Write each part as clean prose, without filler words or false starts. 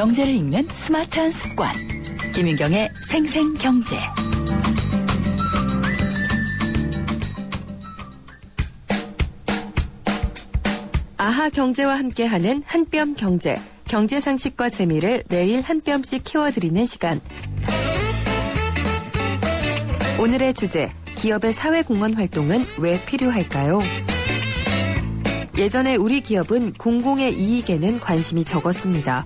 경제를 읽는 스마트한 습관. 김윤경의 생생경제. 아하 경제와 함께하는 한뼘 경제. 경제 상식과 재미를 매일 한 뼘씩 키워드리는 시간. 오늘의 주제, 기업의 사회공헌 활동은 왜 필요할까요? 예전에 우리 기업은 공공의 이익에는 관심이 적었습니다.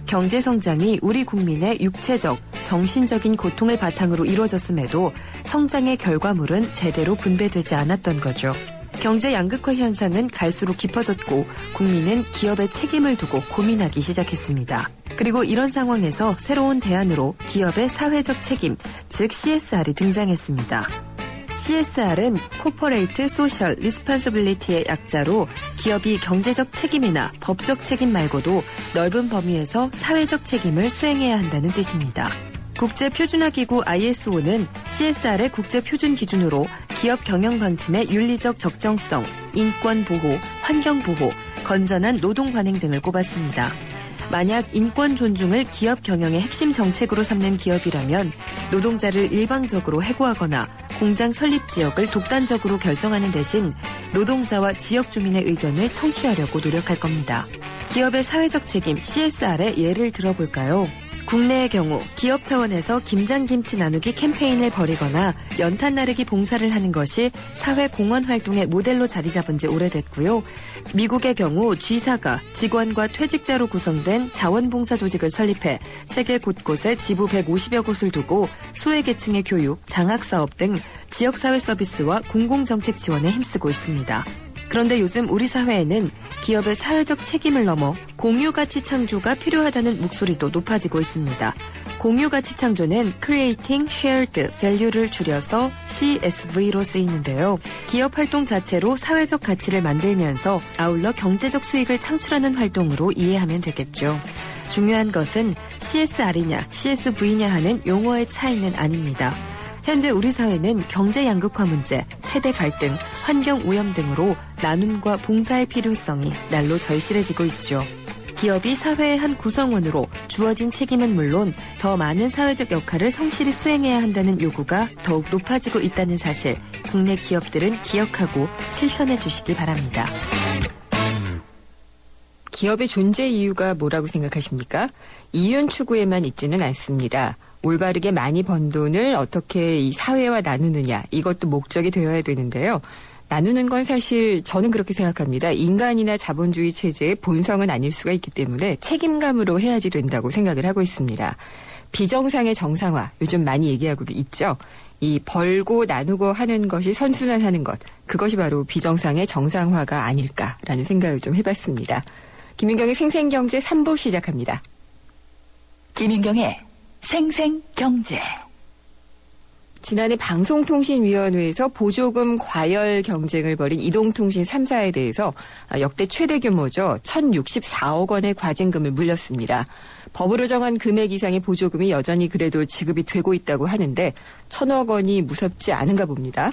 경제 성장이 우리 국민의 육체적, 정신적인 고통을 바탕으로 이루어졌음에도 성장의 결과물은 제대로 분배되지 않았던 거죠. 경제 양극화 현상은 갈수록 깊어졌고 국민은 기업의 책임을 두고 고민하기 시작했습니다. 그리고 이런 상황에서 새로운 대안으로 기업의 사회적 책임, 즉 CSR이 등장했습니다. CSR은 Corporate Social Responsibility의 약자로 기업이 경제적 책임이나 법적 책임 말고도 넓은 범위에서 사회적 책임을 수행해야 한다는 뜻입니다. 국제표준화기구 ISO는 CSR의 국제표준 기준으로 기업 경영 방침의 윤리적 적정성, 인권 보호, 환경 보호, 건전한 노동 관행 등을 꼽았습니다. 만약 인권 존중을 기업 경영의 핵심 정책으로 삼는 기업이라면 노동자를 일방적으로 해고하거나 공장 설립 지역을 독단적으로 결정하는 대신 노동자와 지역 주민의 의견을 청취하려고 노력할 겁니다. 기업의 사회적 책임 CSR의 예를 들어볼까요? 국내의 경우 기업 차원에서 김장김치 나누기 캠페인을 벌이거나 연탄 나르기 봉사를 하는 것이 사회공헌 활동의 모델로 자리 잡은 지 오래됐고요. 미국의 경우 G사가 직원과 퇴직자로 구성된 자원봉사 조직을 설립해 세계 곳곳에 지부 150여 곳을 두고 소외계층의 교육, 장학사업 등 지역사회 서비스와 공공정책 지원에 힘쓰고 있습니다. 그런데 요즘 우리 사회에는 기업의 사회적 책임을 넘어 공유가치 창조가 필요하다는 목소리도 높아지고 있습니다. 공유가치 창조는 Creating Shared Value를 줄여서 CSV로 쓰이는데요. 기업 활동 자체로 사회적 가치를 만들면서 아울러 경제적 수익을 창출하는 활동으로 이해하면 되겠죠. 중요한 것은 CSR이냐 CSV냐 하는 용어의 차이는 아닙니다. 현재 우리 사회는 경제 양극화 문제, 세대 갈등, 환경 오염 등으로 나눔과 봉사의 필요성이 날로 절실해지고 있죠. 기업이 사회의 한 구성원으로 주어진 책임은 물론 더 많은 사회적 역할을 성실히 수행해야 한다는 요구가 더욱 높아지고 있다는 사실, 국내 기업들은 기억하고 실천해 주시기 바랍니다. 기업의 존재 이유가 뭐라고 생각하십니까? 이윤 추구에만 있지는 않습니다. 올바르게 많이 번 돈을 어떻게 이 사회와 나누느냐, 이것도 목적이 되어야 되는데요. 나누는 건 사실 저는 그렇게 생각합니다. 인간이나 자본주의 체제의 본성은 아닐 수가 있기 때문에 책임감으로 해야지 된다고 생각을 하고 있습니다. 비정상의 정상화, 요즘 많이 얘기하고 있죠. 이 벌고 나누고 하는 것이 선순환하는 것, 그것이 바로 비정상의 정상화가 아닐까라는 생각을 좀 해봤습니다. 김윤경의 생생경제 3부 시작합니다. 김윤경의 생생경제. 지난해 방송통신위원회에서 보조금 과열 경쟁을 벌인 이동통신 3사에 대해서 역대 최대 규모죠. 1,064억 원의 과징금을 물렸습니다. 법으로 정한 금액 이상의 보조금이 여전히 그래도 지급이 되고 있다고 하는데 1,000억 원이 무섭지 않은가 봅니다.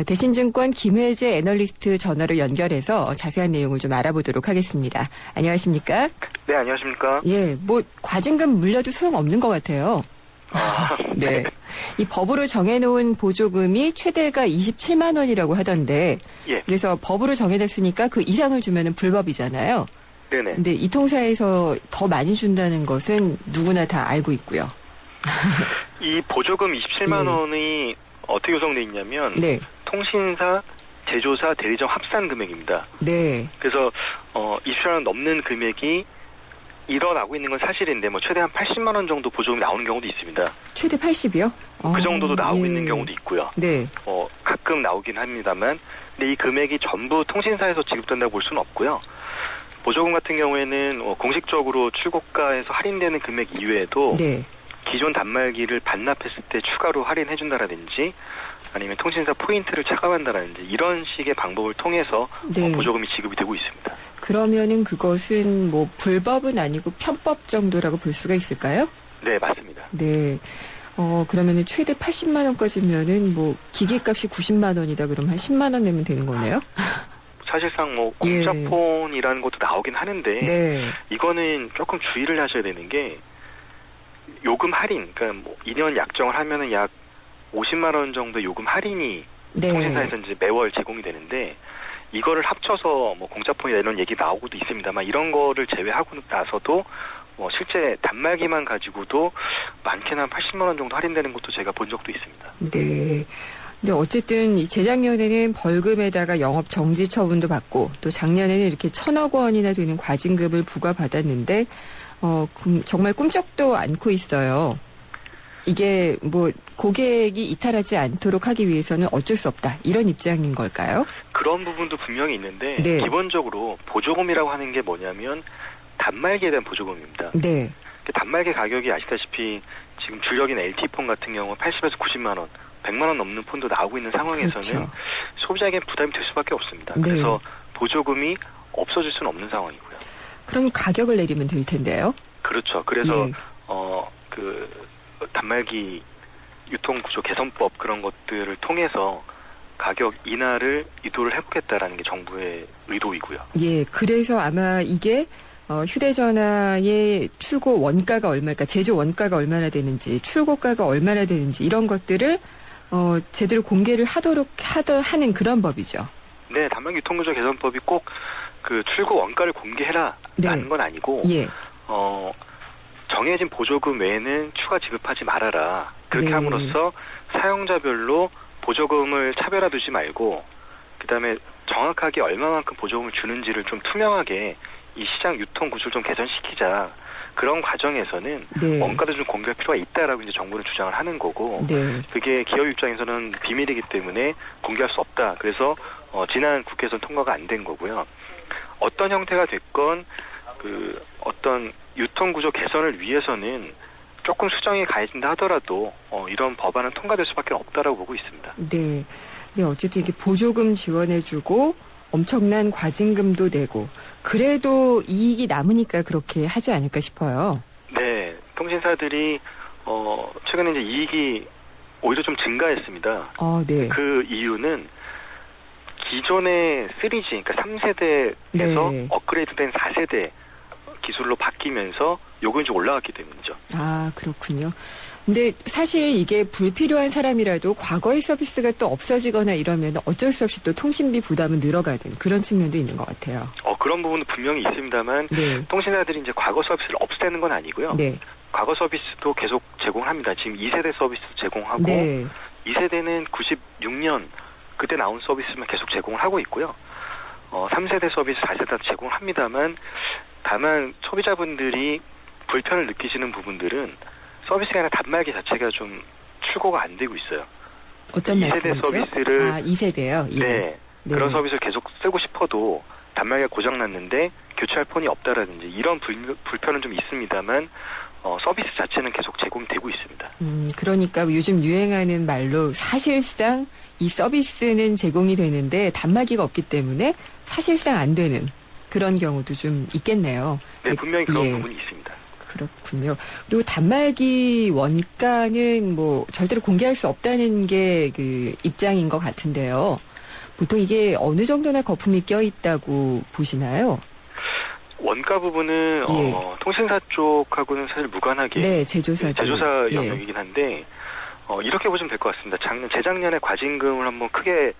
대신증권 김혜재 애널리스트 전화로 연결해서 자세한 내용을 좀 알아보도록 하겠습니다. 안녕하십니까? 네, 안녕하십니까? 예, 과징금 물려도 소용없는 것 같아요. 네. 이 법으로 정해놓은 보조금이 최대가 27만 원이라고 하던데, 예. 그래서 법으로 정해졌으니까 그 이상을 주면은 불법이잖아요. 네네. 근데 이 통사에서 더 많이 준다는 것은 누구나 다 알고 있고요. 이 보조금 27만 원이 어떻게 구성되어 있냐면, 네. 통신사, 제조사, 대리점 합산 금액입니다. 네. 그래서 27만 원 넘는 금액이 일어나고 있는 건 사실인데 최대 한 80만 원 정도 보조금이 나오는 경우도 있습니다. 최대 80이요? 그 정도도 나오고 예. 있는 경우도 있고요. 네. 가끔 나오긴 합니다만, 근데 이 금액이 전부 통신사에서 지급된다고 볼 수는 없고요. 보조금 같은 경우에는 공식적으로 출고가에서 할인되는 금액 이외에도 네. 기존 단말기를 반납했을 때 추가로 할인해준다라든지 아니면 통신사 포인트를 차감한다라든지 이런 식의 방법을 통해서 네. 보조금이 지급이 되고 있습니다. 그러면은 그것은 불법은 아니고 편법 정도라고 볼 수가 있을까요? 네, 맞습니다. 네. 그러면은 최대 80만 원까지면은 기계값이 90만 원이다 그러면 한 10만 원 내면 되는 거네요? 사실상 뭐 공짜폰이라는 것도 나오긴 하는데 네. 이거는 조금 주의를 하셔야 되는 게 요금 할인, 그러니까 뭐 2년 약정을 하면은 약 50만 원 정도 요금 할인이 네. 통신사에서 이제 매월 제공이 되는데 이거를 합쳐서 뭐 공짜폰이나 이런 얘기 나오고도 있습니다만 이런 거를 제외하고 나서도 뭐 실제 단말기만 가지고도 많게는 한 80만 원 정도 할인되는 것도 제가 본 적도 있습니다. 네. 근데 어쨌든 이 재작년에는 벌금에다가 영업 정지 처분도 받고 또 작년에는 이렇게 1,000억 원이나 되는 과징금을 부과받았는데 정말 꿈쩍도 않고 있어요. 이게 뭐 고객이 이탈하지 않도록 하기 위해서는 어쩔 수 없다. 이런 입장인 걸까요? 그런 부분도 분명히 있는데 네. 기본적으로 보조금이라고 하는 게 뭐냐면 단말기에 대한 보조금입니다. 네. 단말기 가격이 아시다시피 지금 주력인 LTE폰 같은 경우 80에서 90만 원, 100만 원 넘는 폰도 나오고 있는 상황에서는 그렇죠. 소비자에게 부담이 될 수밖에 없습니다. 네. 그래서 보조금이 없어질 수는 없는 상황이고요. 그럼 가격을 내리면 될 텐데요. 그렇죠. 그래서 예. 그 단말기 유통구조 개선법 그런 것들을 통해서 가격 인하를 유도를 해보겠다라는 게 정부의 의도이고요. 예, 그래서 아마 이게 휴대전화의 출고 원가가 얼마일까, 제조 원가가 얼마나 되는지, 출고가가 얼마나 되는지 이런 것들을 제대로 공개를 하는 그런 법이죠. 네, 단말기 유통구조 개선법이 꼭 그 출고 원가를 공개해라라는 네. 건 아니고, 예, 정해진 보조금 외에는 추가 지급하지 말아라. 그렇게 네. 함으로써 사용자별로 보조금을 차별화 두지 말고, 그 다음에 정확하게 얼마만큼 보조금을 주는지를 좀 투명하게 이 시장 유통 구조를 좀 개선시키자. 그런 과정에서는 네. 원가도 좀 공개할 필요가 있다라고 이제 정부는 주장을 하는 거고, 네, 그게 기업 입장에서는 비밀이기 때문에 공개할 수 없다. 그래서 지난 국회에서는 통과가 안 된 거고요. 어떤 형태가 됐건 그 어떤 유통 구조 개선을 위해서는 조금 수정이 가해진다 하더라도 이런 법안은 통과될 수밖에 없다라고 보고 있습니다. 네. 네, 어쨌든 이게 보조금 지원해주고 엄청난 과징금도 내고 그래도 이익이 남으니까 그렇게 하지 않을까 싶어요. 네, 통신사들이 최근에 이제 이익이 오히려 좀 증가했습니다. 네. 그 이유는 기존의 3G, 그러니까 3세대에서 네. 업그레이드된 4세대 기술로 바뀌면서 요금이 좀 올라갔기 때문이죠. 아, 그렇군요. 근데 사실 이게 불필요한 사람이라도 과거의 서비스가 또 없어지거나 이러면 어쩔 수 없이 또 통신비 부담은 늘어가는 그런 측면도 있는 것 같아요. 그런 부분도 분명히 있습니다만 네. 통신사들이 이제 과거 서비스를 없애는 건 아니고요. 네. 과거 서비스도 계속 제공합니다. 지금 2세대 서비스도 제공하고 네. 2세대는 96년 그때 나온 서비스만 계속 제공을 하고 있고요. 3세대 서비스, 4세대도 제공을 합니다만 다만 소비자분들이 불편을 느끼시는 부분들은 서비스가 아니라 단말기 자체가 좀 출고가 안 되고 있어요. 어떤 2세대 말씀이죠? 서비스를 2세대요? 예. 네. 네. 그런 서비스를 계속 쓰고 싶어도 단말기가 고장났는데 교체할 폰이 없다라든지 이런 불편은 좀 있습니다만 서비스 자체는 계속 제공이 되고 있습니다. 그러니까 요즘 유행하는 말로 사실상 이 서비스는 제공이 되는데 단말기가 없기 때문에 사실상 안 되는 그런 경우도 좀 있겠네요. 네, 분명히 그런 예. 부분이 있습니다. 그렇군요. 그리고 단말기 원가는 뭐 절대로 공개할 수 없다는 게 그 입장인 것 같은데요. 보통 이게 어느 정도나 거품이 껴 있다고 보시나요? 원가 부분은 예. 통신사 쪽하고는 사실 무관하게 네, 제조사 영역이긴 한데 이렇게 보시면 될 것 같습니다. 재작년에 과징금을 한번 크게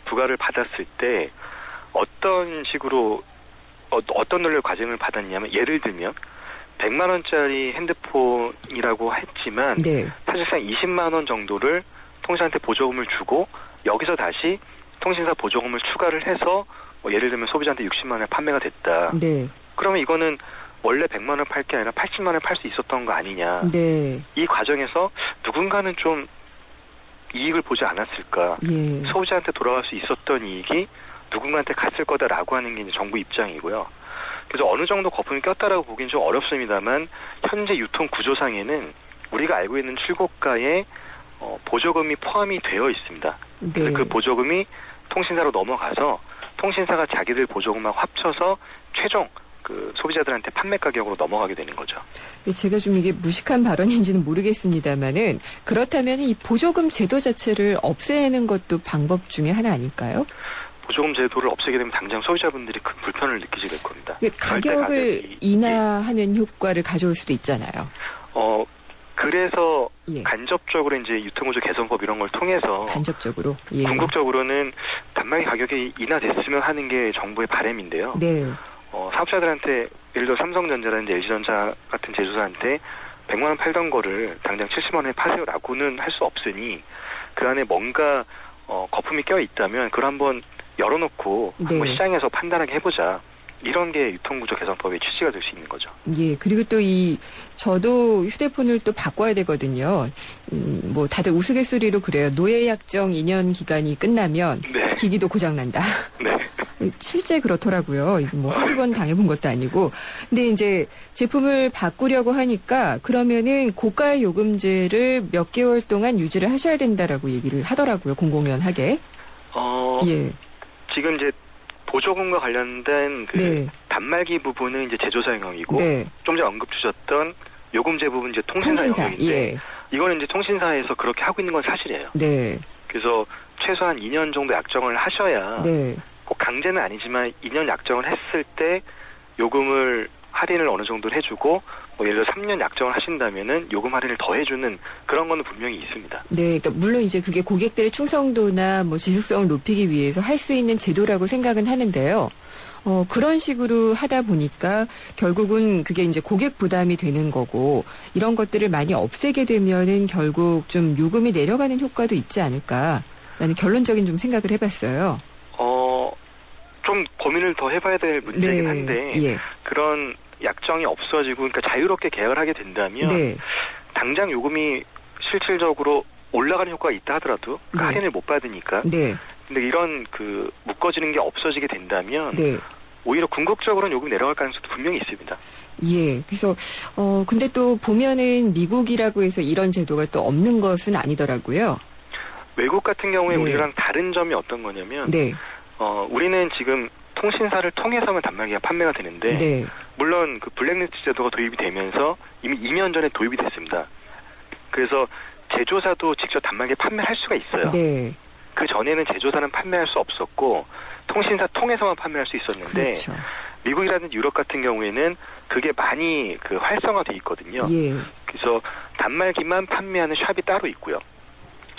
부과를 받았을 때 어떤 식으로 어떤 논리로 과징금을 받았냐면 예를 들면 100만 원짜리 핸드폰이라고 했지만 네. 사실상 20만 원 정도를 통신사한테 보조금을 주고 여기서 다시 통신사 보조금을 추가를 해서 예를 들면 소비자한테 60만 원에 판매가 됐다. 네. 그러면 이거는 원래 100만 원 팔 게 아니라 80만 원에 팔 수 있었던 거 아니냐. 네. 이 과정에서 누군가는 좀 이익을 보지 않았을까. 예. 소비자한테 돌아갈 수 있었던 이익이 누군가한테 갔을 거다라고 하는 게 이제 정부 입장이고요. 그래서 어느 정도 거품이 꼈다라고 보기는 좀 어렵습니다만 현재 유통 구조상에는 우리가 알고 있는 출고가에 보조금이 포함이 되어 있습니다. 네. 그래서 그 보조금이 통신사로 넘어가서 통신사가 자기들 보조금하고 합쳐서 최종 그 소비자들한테 판매 가격으로 넘어가게 되는 거죠. 제가 좀 이게 무식한 발언인지는 모르겠습니다만은 그렇다면 이 보조금 제도 자체를 없애는 것도 방법 중에 하나 아닐까요? 보조금 제도를 없애게 되면 당장 소비자분들이 큰 불편을 느끼게 될 겁니다. 가격을 가격이, 인하하는 효과를 가져올 수도 있잖아요. 그래서 예. 간접적으로 이제 유통구조 개선법 이런 걸 통해서 간접적으로. 예. 궁극적으로는 단말기 가격이 인하됐으면 하는 게 정부의 바람인데요. 네. 사업자들한테 예를 들어 삼성전자라든지 LG전자 같은 제조사한테 100만 원 팔던 거를 당장 70만 원에 파세요라고는 할 수 없으니 그 안에 뭔가 거품이 껴 있다면 그걸 한번 열어놓고 한번 네. 시장에서 판단하게 해보자. 이런 게 유통구조 개선법의 취지가 될 수 있는 거죠. 예, 그리고 또 저도 휴대폰을 또 바꿔야 되거든요. 뭐 다들 우스갯소리로 그래요. 노예약정 2년 기간이 끝나면 네. 기기도 고장난다. 네. 실제 그렇더라고요. 뭐 한두 번 당해본 것도 아니고. 근데 이제 제품을 바꾸려고 하니까 그러면은 고가 요금제를 몇 개월 동안 유지를 하셔야 된다라고 얘기를 하더라고요. 공공연하게. 예. 지금 이제 보조금과 관련된 그 네. 단말기 부분은 이제 제조사 영역이고 네. 좀 전에 언급 주셨던 요금제 부분 이제 통신사 영역인데 예. 이거는 이제 통신사에서 그렇게 하고 있는 건 사실이에요. 네. 그래서 최소한 2년 정도 약정을 하셔야 네. 꼭 강제는 아니지만 2년 약정을 했을 때 요금을 할인을 어느 정도 해주고 뭐 예를 들어 3년 약정을 하신다면은 요금 할인을 더 해주는 그런 거는 분명히 있습니다. 네, 그러니까 물론 이제 그게 고객들의 충성도나 뭐 지속성을 높이기 위해서 할 수 있는 제도라고 생각은 하는데요. 그런 식으로 하다 보니까 결국은 그게 이제 고객 부담이 되는 거고 이런 것들을 많이 없애게 되면은 결국 좀 요금이 내려가는 효과도 있지 않을까라는 결론적인 좀 생각을 해봤어요. 좀 고민을 더 해봐야 될 문제이긴 네, 한데 예. 그런 약정이 없어지고 그러니까 자유롭게 계약을 하게 된다면 네. 당장 요금이 실질적으로 올라가는 효과가 있다 하더라도 그 네. 할인을 못 받으니까 네, 근데 이런 그 묶어지는 게 없어지게 된다면 네. 오히려 궁극적으로는 요금이 내려갈 가능성도 분명히 있습니다. 예. 그래서, 근데 또 보면은 미국이라고 해서 이런 제도가 또 없는 것은 아니더라고요. 외국 같은 경우에 네. 우리랑 다른 점이 어떤 거냐면 네. 우리는 지금 통신사를 통해서만 단말기가 판매가 되는데 네. 물론 그 블랙리스트 제도가 도입이 되면서 이미 2년 전에 도입이 됐습니다. 그래서 제조사도 직접 단말기 판매할 수가 있어요. 네. 그 전에는 제조사는 판매할 수 없었고 통신사 통해서만 판매할 수 있었는데 그렇죠. 미국이라든지 유럽 같은 경우에는 그게 많이 그 활성화돼 있거든요. 예. 그래서 단말기만 판매하는 샵이 따로 있고요.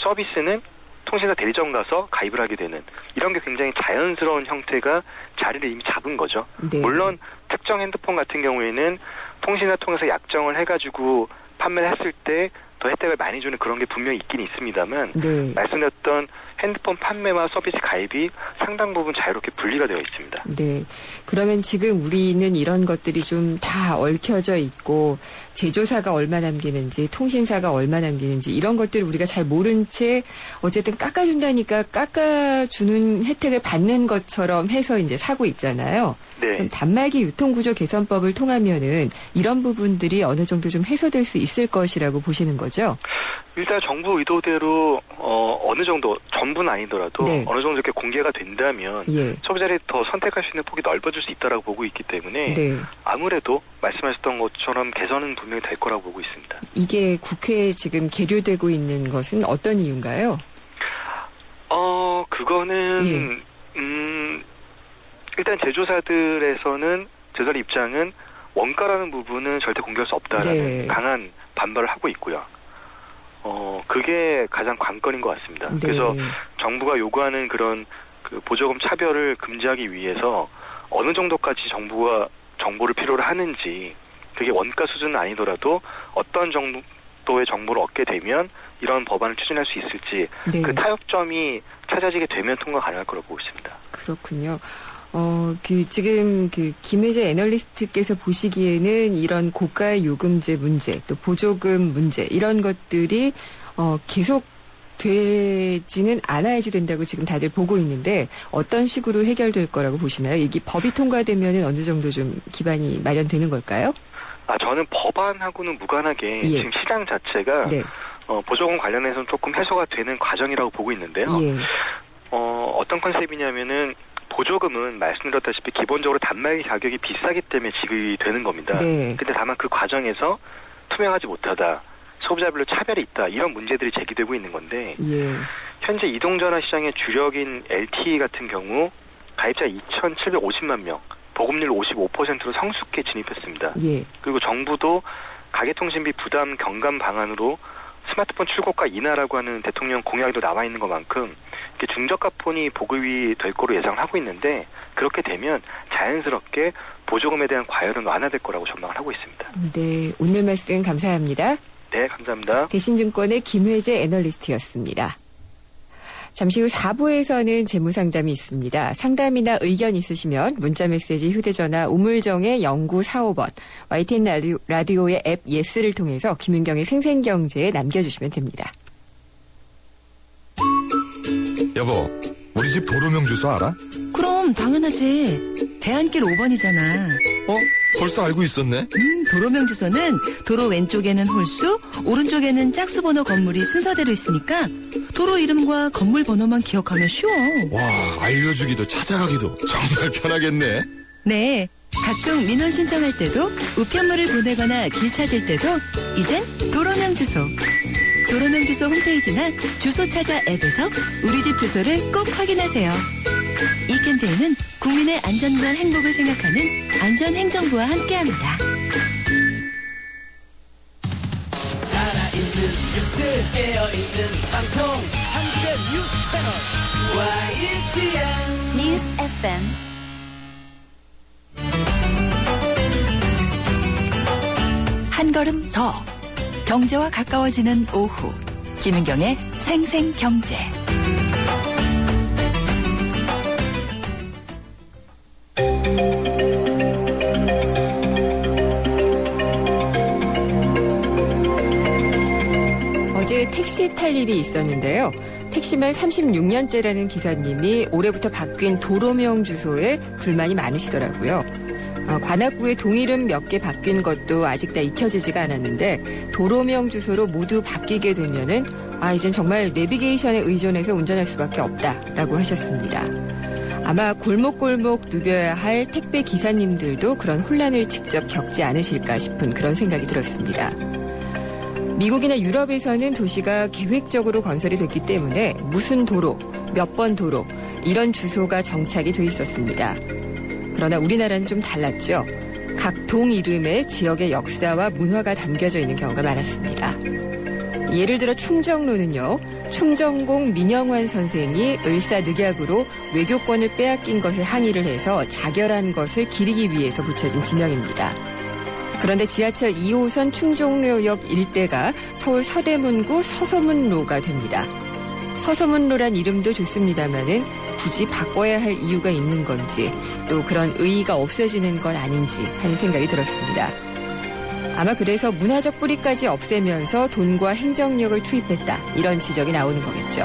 서비스는 통신사 대리점 가서 가입을 하게 되는 이런 게 굉장히 자연스러운 형태가 자리를 이미 잡은 거죠. 네. 물론 특정 핸드폰 같은 경우에는 통신사 통해서 약정을 해가지고 판매를 했을 때 더 혜택을 많이 주는 그런 게 분명히 있긴 있습니다만 네. 말씀드렸던 핸드폰 판매와 서비스 가입이 상당 부분 자유롭게 분리가 되어 있습니다. 네. 그러면 지금 우리는 이런 것들이 좀 다 얽혀져 있고 제조사가 얼마 남기는지 통신사가 얼마 남기는지 이런 것들을 우리가 잘 모른 채 어쨌든 깎아준다니까 깎아주는 혜택을 받는 것처럼 해서 이제 사고 있잖아요. 네. 그럼 단말기 유통구조 개선법을 통하면은 이런 부분들이 어느 정도 좀 해소될 수 있을 것이라고 보시는 거죠? 일단 정부 의도대로 어느 정도 전부는 아니더라도 네. 어느 정도 이렇게 공개가 된다면 예. 소비자들이 더 선택할 수 있는 폭이 넓어질 수 있다라고 보고 있기 때문에 네. 아무래도 말씀하셨던 것처럼 개선은 분명히 될 거라고 보고 있습니다. 이게 국회에 지금 계류되고 있는 것은 어떤 이유인가요? 그거는 예. 일단 제조사들 입장은 원가라는 부분은 절대 공개할 수 없다라는 네. 강한 반발을 하고 있고요. 그게 가장 관건인 것 같습니다. 네. 그래서 정부가 요구하는 그런 그 보조금 차별을 금지하기 위해서 어느 정도까지 정부가 정보를 필요로 하는지 그게 원가 수준은 아니더라도 어떤 정도의 정보를 얻게 되면 이런 법안을 추진할 수 있을지 네. 그 타협점이 찾아지게 되면 통과 가능할 거라고 보고 있습니다. 그렇군요. 지금 김혜재 애널리스트께서 보시기에는 이런 고가 요금제 문제, 또 보조금 문제, 이런 것들이, 계속 되지는 않아야지 된다고 지금 다들 보고 있는데, 어떤 식으로 해결될 거라고 보시나요? 이게 법이 통과되면은 어느 정도 좀 기반이 마련되는 걸까요? 저는 법안하고는 무관하게 예. 지금 시장 자체가, 네. 보조금 관련해서는 조금 해소가 되는 과정이라고 보고 있는데요. 예. 어떤 컨셉이냐면은, 보조금은 말씀드렸다시피 기본적으로 단말기 가격이 비싸기 때문에 지급이 되는 겁니다. 네. 근데 다만 그 과정에서 투명하지 못하다. 소비자별로 차별이 있다 이런 문제들이 제기되고 있는 건데 예. 현재 이동전화 시장의 주력인 LTE 같은 경우 가입자 2,750만 명, 보급률 55%로 성숙해 진입했습니다. 예. 그리고 정부도 가계통신비 부담 경감 방안으로 스마트폰 출고가 인하라고 하는 대통령 공약도 나와 있는 것만큼 중저가폰이 보급이 될 거로 예상을 하고 있는데 그렇게 되면 자연스럽게 보조금에 대한 과열은 완화될 거라고 전망을 하고 있습니다. 네, 오늘 말씀 감사합니다. 네, 감사합니다. 대신증권의 김회재 애널리스트였습니다. 잠시 후 4부에서는 재무상담이 있습니다. 상담이나 의견 있으시면 문자메시지 휴대전화 우물정의 0945번 YTN 라디오의 앱 예스를 통해서 김윤경의 생생경제에 남겨주시면 됩니다. 여보, 우리 집 도로명 주소 알아? 그럼 당연하지. 대안길 5번이잖아. 벌써 알고 있었네? 도로명 주소는 도로 왼쪽에는 홀수, 오른쪽에는 짝수 번호 건물이 순서대로 있으니까 도로 이름과 건물 번호만 기억하면 쉬워. 와, 알려주기도 찾아가기도 정말 편하겠네. 네, 가끔 민원 신청할 때도 우편물을 보내거나 길 찾을 때도 이젠 도로명 주소. 도로명 주소 홈페이지나 주소 찾아 앱에서 우리 집 주소를 꼭 확인하세요. 이 캠페인은 국민의 안전과 행복을 생각하는 안전행정부와 함께합니다. 살아있는 뉴스 깨어있는 방송 한국의 뉴스 채널 YTN 뉴스 FM 한 걸음 더 경제와 가까워지는 오후 김은경의 생생경제. 어제 택시 탈 일이 있었는데요. 택시만 36년째라는 기사님이 올해부터 바뀐 도로명 주소에 불만이 많으시더라고요. 관악구에 동이름 몇 개 바뀐 것도 아직 다 익혀지지가 않았는데 도로명 주소로 모두 바뀌게 되면은 이젠 정말 내비게이션에 의존해서 운전할 수밖에 없다라고 하셨습니다. 아마 골목골목 누벼야 할 택배 기사님들도 그런 혼란을 직접 겪지 않으실까 싶은 그런 생각이 들었습니다. 미국이나 유럽에서는 도시가 계획적으로 건설이 됐기 때문에 무슨 도로, 몇 번 도로 이런 주소가 정착이 돼 있었습니다. 그러나 우리나라는 좀 달랐죠. 각 동 이름에 지역의 역사와 문화가 담겨져 있는 경우가 많았습니다. 예를 들어 충정로는요. 충정공 민영환 선생이 을사늑약으로 외교권을 빼앗긴 것에 항의를 해서 자결한 것을 기리기 위해서 붙여진 지명입니다. 그런데 지하철 2호선 충정로역 일대가 서울 서대문구 서소문로가 됩니다. 서소문로란 이름도 좋습니다마는 굳이 바꿔야 할 이유가 있는 건지 또 그런 의의가 없어지는 건 아닌지 하는 생각이 들었습니다. 아마 그래서 문화적 뿌리까지 없애면서 돈과 행정력을 투입했다 이런 지적이 나오는 거겠죠.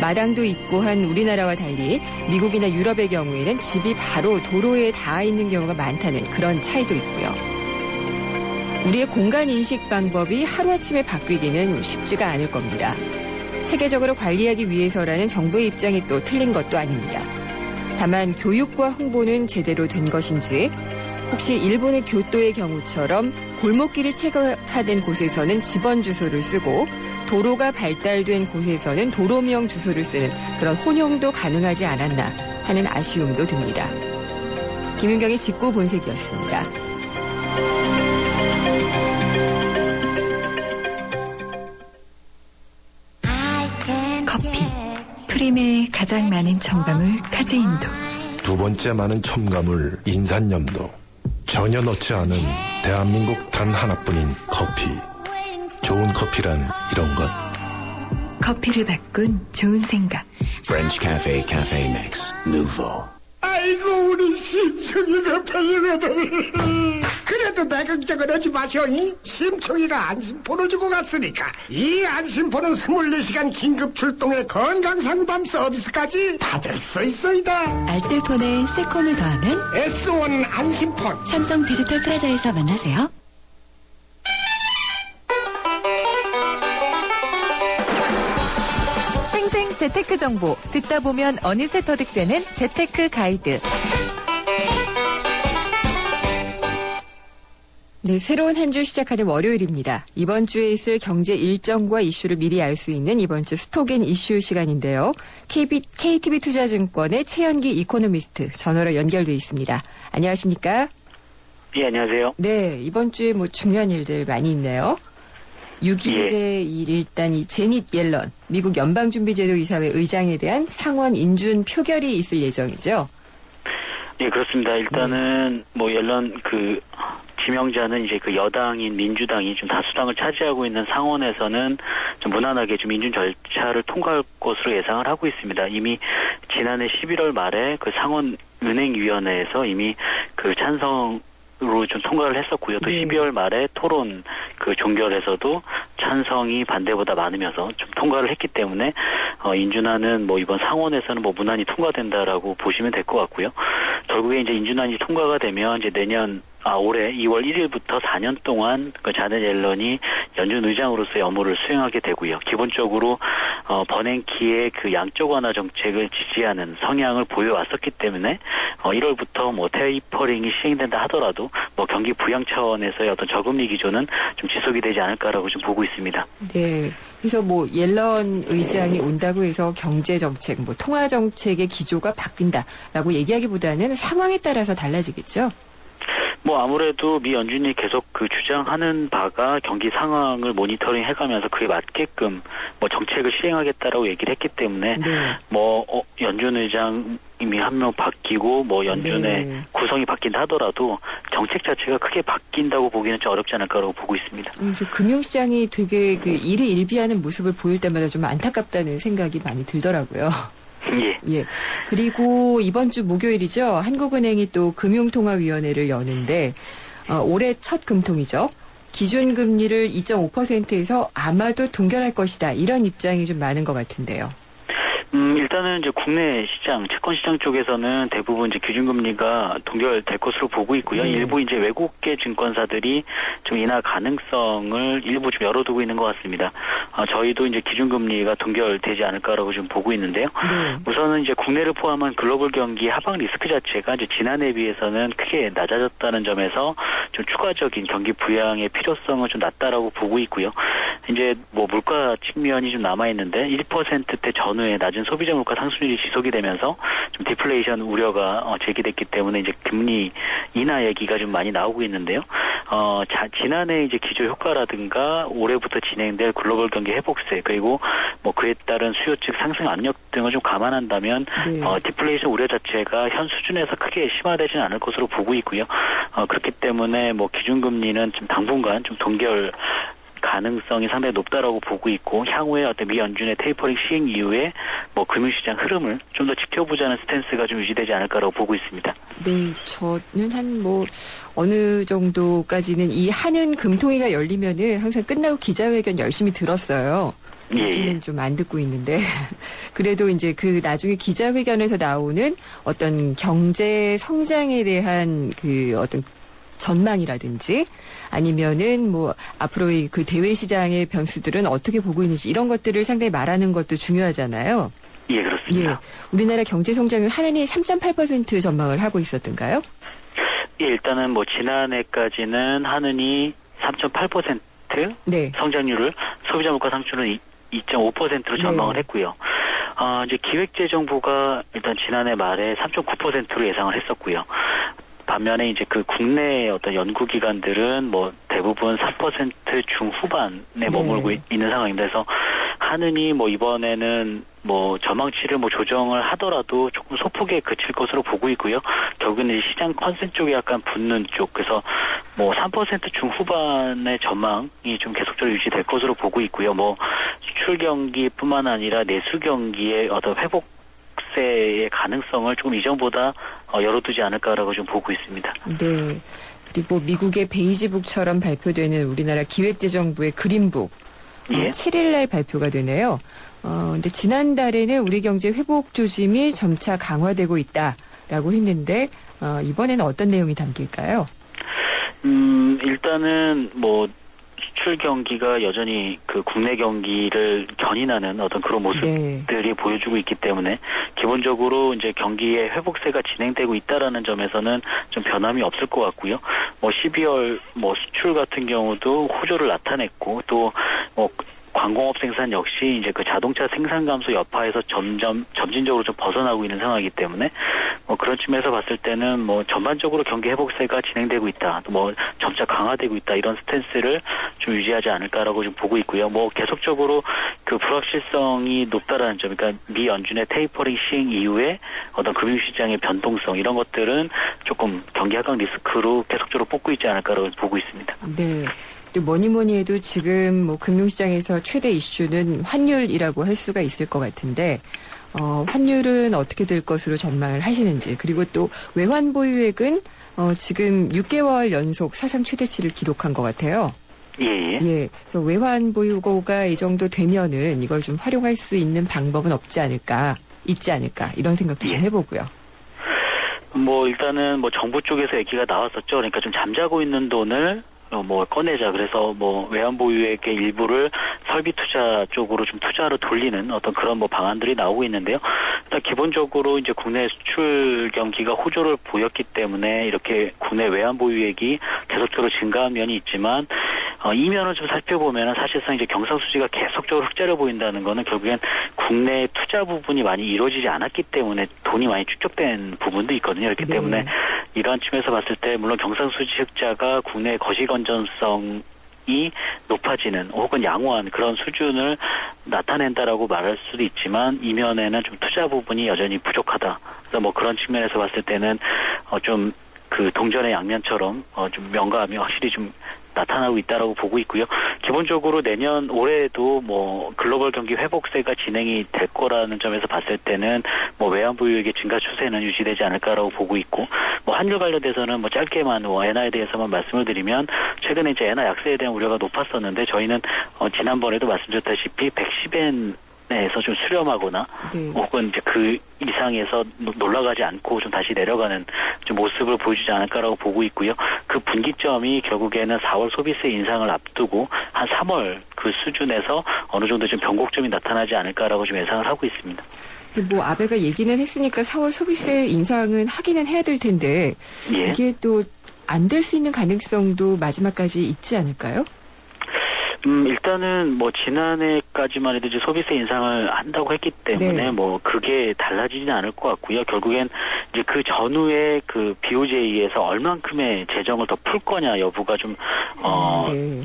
마당도 있고 한 우리나라와 달리 미국이나 유럽의 경우에는 집이 바로 도로에 닿아 있는 경우가 많다는 그런 차이도 있고요. 우리의 공간 인식 방법이 하루아침에 바뀌기는 쉽지가 않을 겁니다. 체계적으로 관리하기 위해서라는 정부의 입장이 또 틀린 것도 아닙니다. 다만 교육과 홍보는 제대로 된 것인지 혹시 일본의 교토의 경우처럼 골목길이 체계화된 곳에서는 집원 주소를 쓰고 도로가 발달된 곳에서는 도로명 주소를 쓰는 그런 혼용도 가능하지 않았나 하는 아쉬움도 듭니다. 김윤경의 직구 본색이었습니다. 커피. 프림에 가장 많은 첨가물 카제인도. 두 번째 많은 첨가물 인산염도. 전혀 넣지 않은 대한민국 단 하나뿐인 커피. 좋은 커피란 이런 것. 커피를 바꾼 좋은 생각. French Cafe Cafe Mix Nouveau. 아이고 우리 심청이가 팔려가더니 그래도 내 걱정은 하지 마셔. 심청이가 안심폰을 주고 갔으니까 이 안심폰은 24시간 긴급 출동의 건강상담 서비스까지 받을 수 있어이다. 알뜰폰에 새콤을 더하면 S1 안심폰. 삼성 디지털 프라자에서 만나세요. 생생 재테크 정보 듣다 보면 어느새 터득되는 재테크 가이드. 네, 새로운 한 주 시작하는 월요일입니다. 이번 주에 있을 경제 일정과 이슈를 미리 알 수 있는 이번 주 스톡앤 이슈 시간인데요. KTB 투자증권의 최연기 이코노미스트 전화로 연결돼 있습니다. 안녕하십니까? 예, 안녕하세요. 네, 이번 주에 뭐 중요한 일들 많이 있네요. 6일에 일단 이 제닛 옐런 미국 연방준비제도 이사회 의장에 대한 상원 인준 표결이 있을 예정이죠. 예, 그렇습니다. 일단은 뭐 옐런 지명자는 이제 그 여당인 민주당이 좀 다수당을 차지하고 있는 상원에서는 좀 무난하게 좀 인준 절차를 통과할 것으로 예상을 하고 있습니다. 이미 지난해 11월 말에 그 상원 은행위원회에서 이미 그 찬성으로 좀 통과를 했었고요. 또 12월 말에 토론 종결에서도 찬성이 반대보다 많으면서 좀 통과를 했기 때문에 인준안은 뭐 이번 상원에서는 뭐 무난히 통과된다라고 보시면 될 것 같고요. 결국에 이제 인준안이 통과가 되면 이제 올해 2월 1일부터 4년 동안 그 자넷 옐런이 연준 의장으로서의 업무를 수행하게 되고요. 기본적으로 버냉키의 그 양적 완화 정책을 지지하는 성향을 보여왔었기 때문에 1월부터 뭐 테이퍼링이 시행된다 하더라도 뭐 경기 부양 차원에서의 어떤 저금리 기조는 좀 지속이 되지 않을까라고 좀 보고 있습니다. 네. 그래서 뭐 옐런 의장이 온다고 해서 경제 정책, 뭐 통화 정책의 기조가 바뀐다라고 얘기하기보다는 상황에 따라서 달라지겠죠. 뭐 아무래도 미 연준이 계속 주장하는 바가 경기 상황을 모니터링 해가면서 그에 맞게끔 뭐 정책을 시행하겠다라고 얘기를 했기 때문에 뭐 연준 의장 이미 한 명 바뀌고 뭐 연준의 구성이 바뀐다 하더라도 정책 자체가 크게 바뀐다고 보기는 좀 어렵지 않을까라고 보고 있습니다. 그래서 금융시장이 되게 일이 일비하는 모습을 보일 때마다 좀 안타깝다는 생각이 많이 들더라고요. 예. 그리고 이번 주 목요일이죠. 한국은행이 또 금융통화위원회를 여는데 올해 첫 금통이죠. 기준금리를 2.5%에서 아마도 동결할 것이다. 이런 입장이 좀 많은 것 같은데요. 일단은 이제 국내 시장, 채권 시장 쪽에서는 대부분 이제 기준금리가 동결될 것으로 보고 있고요. 일부 이제 외국계 증권사들이 좀 인하 가능성을 일부 좀 열어두고 있는 것 같습니다. 저희도 이제 기준금리가 동결되지 않을까라고 좀 보고 있는데요. 우선은 이제 국내를 포함한 글로벌 경기 하방 리스크 자체가 이제 지난해에 비해서는 크게 낮아졌다는 점에서 좀 추가적인 경기 부양의 필요성은 좀 낮다라고 보고 있고요. 이제 뭐 물가 측면이 좀 남아 있는데 1%대 전후에 낮은 소비자 물가 상승률이 지속이 되면서 좀 디플레이션 우려가 제기됐기 때문에 이제 금리 인하 얘기가 좀 많이 나오고 있는데요. 지난해 이제 기조 효과라든가 올해부터 진행될 글로벌 경기 회복세 그리고 뭐 그에 따른 수요 측 상승 압력 등을 좀 감안한다면 디플레이션 우려 자체가 현 수준에서 크게 심화되지는 않을 것으로 보고 있고요. 그렇기 때문에 뭐 기준금리는 좀 당분간 좀 동결 가능성이 상당히 높다라고 보고 있고 향후에 어떤 미 연준의 테이퍼링 시행 이후에 뭐 금융시장 흐름을 좀 더 지켜보자는 스탠스가 좀 유지되지 않을까라고 보고 있습니다. 네, 저는 어느 정도까지는 이 한은 금통위가 열리면은 항상 끝나고 기자회견 열심히 들었어요. 요즘엔 좀 안 듣고 있는데 그래도 이제 나중에 기자회견에서 나오는 어떤 경제 성장에 대한 어떤 전망이라든지 아니면은 뭐 앞으로의 대외 시장의 변수들은 어떻게 보고 있는지 이런 것들을 상당히 말하는 것도 중요하잖아요. 예, 그렇습니다. 예, 우리나라 경제 성장률 한은이 3.8% 전망을 하고 있었던가요? 예, 일단은 뭐 지난해까지는 한은이 3.8% 성장률을 소비자 물가 상승률은 2.5%로 전망을 했고요. 이제 기획재정부가 일단 지난해 말에 3.9%로 예상을 했었고요. 반면에 이제 국내 어떤 연구기관들은 뭐 대부분 3% 중후반에 머물고 있는 상황입니다. 그래서 한은이 뭐 이번에는 뭐 전망치를 뭐 조정을 하더라도 조금 소폭에 그칠 것으로 보고 있고요. 결국은 이제 시장 컨센 쪽에 약간 붙는 쪽. 그래서 뭐 3% 중후반의 전망이 좀 계속적으로 유지될 것으로 보고 있고요. 뭐 수출 경기뿐만 아니라 내수 경기의 어떤 회복세의 가능성을 조금 이전보다 열어두지 않을까라고 좀 보고 있습니다. 네. 그리고 미국의 베이지북처럼 발표되는 우리나라 기획재정부의 그린북 7일 날 발표가 되네요. 근데 지난달에는 우리 경제 회복 조짐이 점차 강화되고 있다라고 했는데 이번에는 어떤 내용이 담길까요? 일단은 뭐 수출 경기가 여전히 국내 경기를 견인하는 어떤 그런 모습들이 보여주고 있기 때문에 기본적으로 이제 경기의 회복세가 진행되고 있다라는 점에서는 좀 변함이 없을 것 같고요. 뭐 12월 뭐 수출 같은 경우도 호조를 나타냈고 또 뭐 광공업 생산 역시 이제 그 자동차 생산 감소 여파에서 점진적으로 좀 벗어나고 있는 상황이기 때문에 뭐 그런 측면에서 봤을 때는 뭐 전반적으로 경기 회복세가 진행되고 있다. 뭐 점차 강화되고 있다. 이런 스탠스를 좀 유지하지 않을까라고 좀 보고 있고요. 뭐 계속적으로 그 불확실성이 높다라는 점, 그러니까 미 연준의 테이퍼링 시행 이후에 어떤 금융시장의 변동성 이런 것들은 조금 경기 하강 리스크로 계속적으로 뽑고 있지 않을까라고 보고 있습니다. 네. 또 뭐니 해도 지금 뭐 금융시장에서 최대 이슈는 환율이라고 할 수가 있을 것 같은데 환율은 어떻게 될 것으로 전망을 하시는지, 그리고 또 외환 보유액은 지금 6개월 연속 사상 최대치를 기록한 것 같아요. 예. 예. 그래서 외환 보유고가 이 정도 되면은 이걸 좀 활용할 수 있는 방법은 있지 않을까 이런 생각도 좀 해보고요. 뭐 일단은 뭐 정부 쪽에서 얘기가 나왔었죠. 그러니까 좀 잠자고 있는 돈을 뭐 꺼내자. 그래서 뭐 외환 보유액의 일부를 설비 투자 쪽으로 좀 투자로 돌리는 어떤 그런 뭐 방안들이 나오고 있는데요. 일단 기본적으로 이제 국내 수출 경기가 호조를 보였기 때문에 이렇게 국내 외환 보유액이 계속적으로 증가한 면이 있지만 이면을 좀 살펴보면은 사실상 이제 경상수지가 계속적으로 흑자를 보인다는 거는 결국엔 국내 투자 부분이 많이 이루어지지 않았기 때문에 돈이 많이 축적된 부분도 있거든요. 그렇기 때문에 이러한 측면에서 봤을 때 물론 경상수지 흑자가 국내 거시 건전성이 높아지는 혹은 양호한 그런 수준을 나타낸다라고 말할 수도 있지만 이면에는 좀 투자 부분이 여전히 부족하다. 그래서 뭐 그런 측면에서 봤을 때는 좀 그 동전의 양면처럼 좀 명감이 확실히 좀 나타나고 있다라고 보고 있고요. 기본적으로 내년 올해도 뭐 글로벌 경기 회복세가 진행이 될 거라는 점에서 봤을 때는 뭐 외환 보유액의 증가 추세는 유지되지 않을까라고 보고 있고, 뭐 환율 관련돼서는 뭐 짧게만 뭐 엔화에 대해서만 말씀을 드리면 최근에 이제 엔화 약세에 대한 우려가 높았었는데 저희는 지난번에도 말씀드렸다시피 110엔 에서 좀 수렴하거나 혹은 이제 그 이상에서 놀라가지 않고 좀 다시 내려가는 좀 모습을 보여주지 않을까라고 보고 있고요. 그 분기점이 결국에는 4월 소비세 인상을 앞두고 한 3월 그 수준에서 어느 정도 좀 변곡점이 나타나지 않을까라고 좀 예상을 하고 있습니다. 뭐 아베가 얘기는 했으니까 4월 소비세 인상은 하기는 해야 될 텐데 이게 또 안 될 수 있는 가능성도 마지막까지 있지 않을까요? 일단은 뭐 지난해까지만 해도 이제 소비세 인상을 한다고 했기 때문에 뭐 그게 달라지지는 않을 것 같고요. 결국엔 이제 그 전후에 그 BOJ에서 얼만큼의 재정을 더 풀 거냐 여부가 좀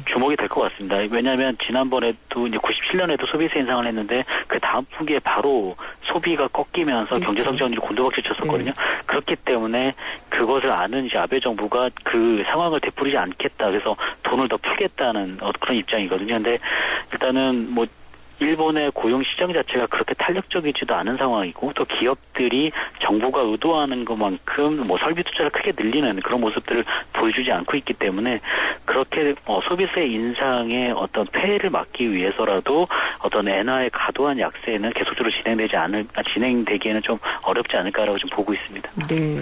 주목이 될 것 같습니다. 왜냐하면 지난번에도 이제 97년에도 소비세 인상을 했는데 그 다음 분기에 바로 소비가 꺾이면서 경제 성장률이 곤두박질 쳤었거든요. 그렇기 때문에 그것을 아는 이제 아베 정부가 그 상황을 되풀이지 않겠다. 그래서 돈을 더 풀겠다는 그런 입장이거든요. 근데 일단은 뭐 일본의 고용 시장 자체가 그렇게 탄력적이지도 않은 상황이고 또 기업들이 정부가 의도하는 것만큼 뭐 설비 투자를 크게 늘리는 그런 모습들을 보여주지 않고 있기 때문에 그렇게 소비세 인상의 어떤 폐해를 막기 위해서라도 어떤 엔화의 과도한 약세는 계속적으로 진행되기에는 좀 어렵지 않을까라고 좀 보고 있습니다. 네.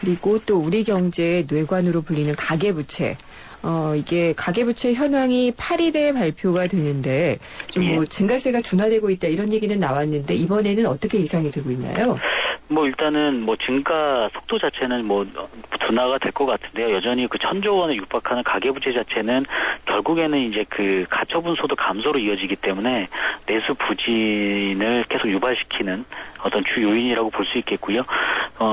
그리고 또 우리 경제의 뇌관으로 불리는 가계부채. 이게 가계부채 현황이 8일에 발표가 되는데 좀 뭐 증가세가 둔화되고 있다 이런 얘기는 나왔는데 이번에는 어떻게 예상이 되고 있나요? 뭐 일단은 뭐 증가 속도 자체는 뭐 둔화가 될 것 같은데요. 여전히 그 1,000조 원에 육박하는 가계부채 자체는 결국에는 이제 그 가처분 소득 감소로 이어지기 때문에 내수 부진을 계속 유발시키는 어떤 주 요인이라고 볼 수 있겠고요.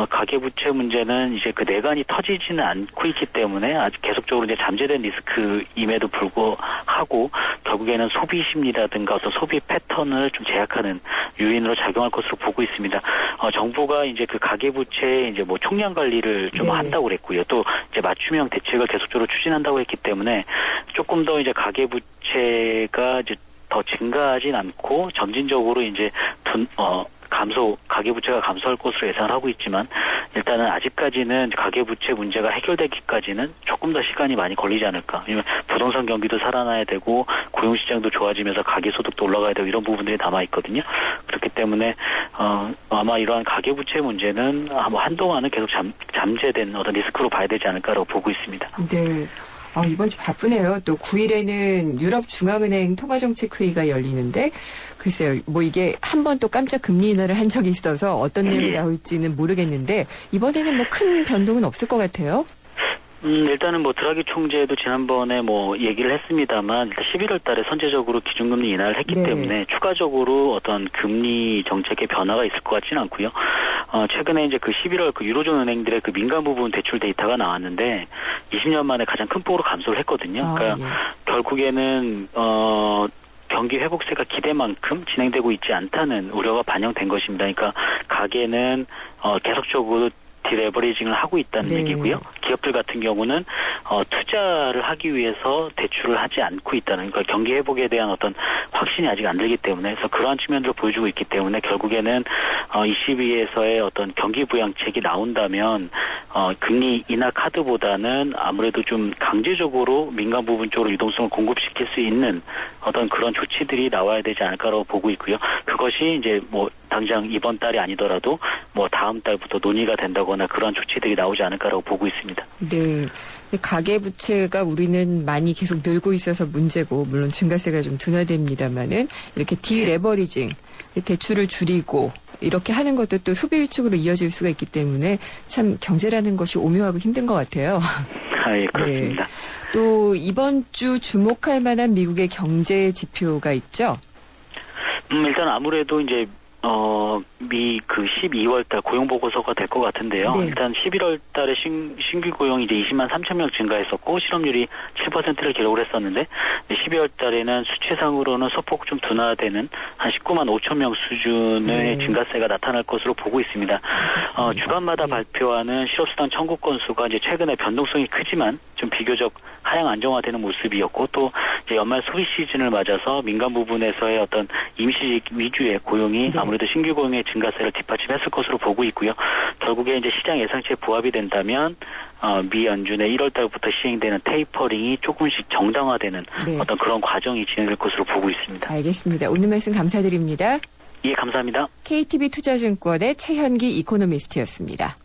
가계부채 문제는 이제 그 내관이 터지지는 않고 있기 때문에 아직 계속적으로 이제 잠재된 리스크임에도 불구하고 결국에는 소비 심리라든가 어떤 소비 패턴을 좀 제약하는 요인으로 작용할 것으로 보고 있습니다. 정부가 이제 그 가계부채 이제 뭐 총량 관리를 좀 한다고 그랬고요. 또 이제 맞춤형 대책을 계속적으로 추진한다고 했기 때문에 조금 더 이제 가계부채가 이제 더 증가하진 않고 점진적으로 이제 가계부채가 감소할 것으로 예상을 하고 있지만 일단은 아직까지는 가계부채 문제가 해결되기까지는 조금 더 시간이 많이 걸리지 않을까. 왜냐면 부동산 경기도 살아나야 되고 고용시장도 좋아지면서 가계소득도 올라가야 되고 이런 부분들이 남아있거든요. 그렇기 때문에 아마 이러한 가계부채 문제는 한동안은 계속 잠재된 어떤 리스크로 봐야 되지 않을까라고 보고 있습니다. 네. 이번 주 바쁘네요. 또 9일에는 유럽중앙은행 통화정책회의가 열리는데 글쎄요. 뭐 이게 한 번 또 깜짝 금리 인하를 한 적이 있어서 어떤 내용이 나올지는 모르겠는데 이번에는 뭐 큰 변동은 없을 것 같아요. 일단은 뭐 드라기 총재도 지난번에 뭐 얘기를 했습니다만 11월 달에 선제적으로 기준금리 인하를 했기 네. 때문에 추가적으로 어떤 금리 정책의 변화가 있을 것 같지는 않고요. 최근에 이제 그 11월 그 유로존 은행들의 그 민간 부분 대출 데이터가 나왔는데 20년 만에 가장 큰 폭으로 감소를 했거든요. 그러니까 결국에는 경기 회복세가 기대만큼 진행되고 있지 않다는 우려가 반영된 것입니다. 그러니까 가계는 계속적으로 디레버리징을 하고 있다는 네. 얘기고요. 기업들 같은 경우는 투자를 하기 위해서 대출을 하지 않고 있다는, 그러니까 경기 회복에 대한 어떤 확신이 아직 안 들기 때문에, 그래서 그러한 측면들을 보여주고 있기 때문에 결국에는 ECB에서의 어떤 경기 부양책이 나온다면 금리 인하 카드보다는 아무래도 좀 강제적으로 민간 부분 쪽으로 유동성을 공급시킬 수 있는 어떤 그런 조치들이 나와야 되지 않을까라고 보고 있고요. 그것이 이제 뭐 당장 이번 달이 아니더라도 뭐 다음 달부터 논의가 된다거나 그런 조치들이 나오지 않을까라고 보고 있습니다. 네. 가계부채가 우리는 많이 계속 늘고 있어서 문제고, 물론 증가세가 좀 둔화됩니다만은 이렇게 디레버리징, 대출을 줄이고 이렇게 하는 것도 또 소비 위축으로 이어질 수가 있기 때문에 참 경제라는 것이 오묘하고 힘든 것 같아요. 예, 그렇습니다. 네. 또 이번 주 주목할 만한 미국의 경제 지표가 있죠? 일단 아무래도 이제 미 그 12월 달 고용 보고서가 될 것 같은데요. 네. 일단 11월 달에 신규 고용이 이제 20만 3천 명 증가했었고 실업률이 7%를 기록을 했었는데 12월 달에는 수치상으로는 소폭 좀 둔화되는 한 19만 5천 명 수준의 증가세가 나타날 것으로 보고 있습니다. 주간마다 발표하는 실업수당 청구 건수가 이제 최근에 변동성이 크지만 좀 비교적 하향 안정화되는 모습이었고, 또 이제 연말 소비 시즌을 맞아서 민간 부분에서의 어떤 임시직 위주의 고용이 아무래도 신규 고용의 증가세를 뒷받침했을 것으로 보고 있고요. 결국에 이제 시장 예상치에 부합이 된다면 미 연준의 1월 달부터 시행되는 테이퍼링이 조금씩 정당화되는 어떤 그런 과정이 진행될 것으로 보고 있습니다. 알겠습니다. 오늘 말씀 감사드립니다. 예, 감사합니다. KTB 투자증권의 최현기 이코노미스트였습니다.